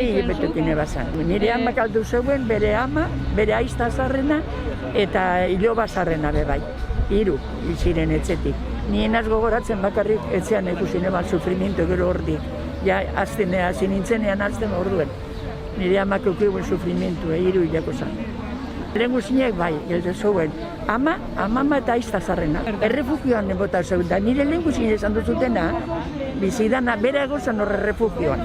hilabetekin ebazan. Nire amak aldu zeuen, bere ama, bere aizta zarrena, eta iloba zarrena bebai. 3 ziren etxetik. Nien az gogoratzen bakarrik etxean ikusin eban sufrimiento gero ordi. Ja, hasi nintzenean azten orduen. Nire amak eukibuen sufrimiento, 3 hilako zan. Lehen guzinek bai, gelde zeuen, ama eta aizta zarrena. Errefugioan bota zeuen, da nire lehen guzinek esan duzutena, bizidana bere egon zan horre refugioan.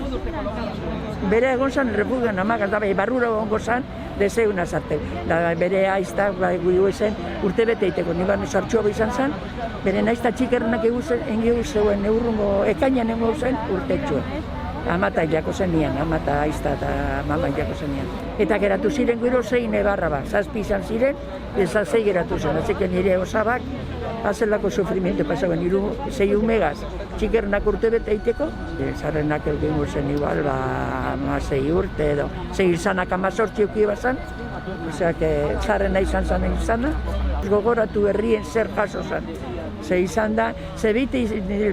Bere egon zan refugioan, amak, da bai, barrura gongo zan, dezeuna zarte. Da bere aizta, guiu zen, urte bete iteko, niban sartxua izan zen, bere naizta txikerrenak egin zeuen eurrungo, ekainan egin zen urte txuen. Amata hilako zenian, amata aizta eta mama hilako zenian. Eta geratu ziren gero 6 nebarra bat, 7 izan ziren, eta 6 geratu zen. Azeke nire osabak, azelako sufrimiento pasauen, 6 umegaz, txikerrenak urte bete eiteko, zarrenak egin zen igual, 6 urte edo, 6 izanak 18 uki bazan, oseak zarrena izan zan izana, gogoratu herrien zer jaso zan. Ze izan da, ze bite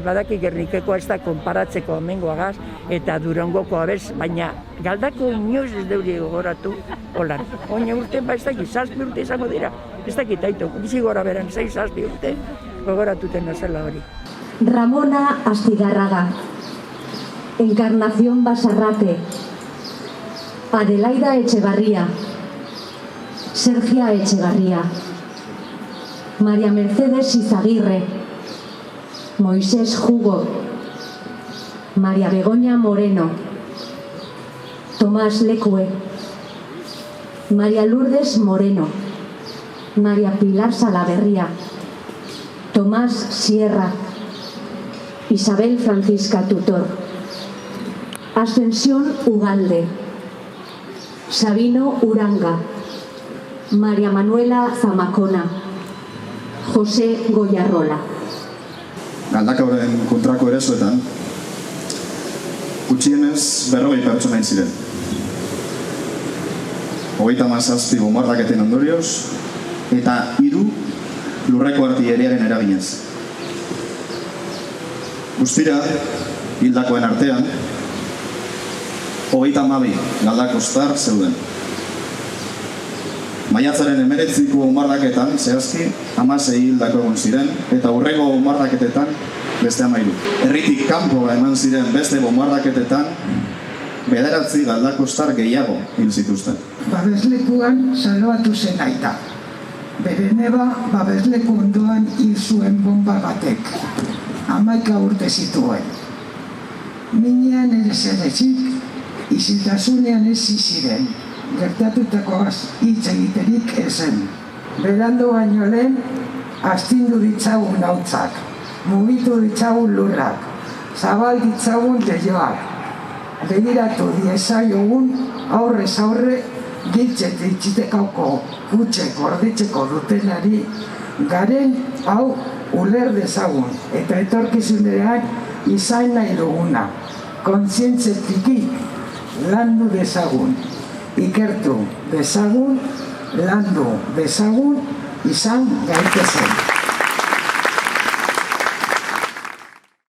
badaki Gernikeko ez da konparatzeko omengoagaz eta Durangoko abez, baina Galdako inoiz ez deuri gogoratu holan. Oina urte ba ez dakit, 7 urte izango dira, ez dakit aito, bizi gora beran 6-7 urte gogoratuten nazela hori. Ramona Astigarraga, Encarnación Basarrate, Adelaida Echevarría, Sergia Echevarría, María Mercedes Izaguirre, Moisés Hugo, María Begoña Moreno, Tomás Lecue, María Lourdes Moreno, María Pilar Salaverría, Tomás Sierra, Isabel Francisca Tutor, Ascensión Ugalde, Sabino Uranga, María Manuela Zamacona, José Goyarrola. Galdakaoren kontrako eresoetan, gutxienez 40 pertsona hil ziren. 37 bombardaketen ondorioz, eta 3 lurreko artilleriaren eraginez. Guztira, hildakoen artean, 32 galdakostar zeuden. Maiatzaren 19ko bombardaketan, zehazki, 16 hildako egon ziren, eta hurrengo bombardaketetan beste 13. Herritik kanpo eman ziren beste bombardaketetan, 9 galdakostar gehiago hil zituzten. Babeslekuan salbatu zen aita. Bere neba babesleku ondoan hil zuen bomba batek. 11 urte zituen. Minean ere zerezik, isiltasunean ez ziren. Gertatutakoaz hitz egiterik ezen. Berandu baino lehen, astindu ditzagun hautzak, mugitu ditzagun lurrak, zabal ditzagun leihoak. Begiratu diezaiogun aurrez aurre giltzet itxitekauko kutxek gorditzeko dutenari garen hau uler dezagun eta etorkizunean izan nahi duguna. Kontzientzetiki landu dezagun. Ikertu dezagun, landu dezagun, izan gaitezen.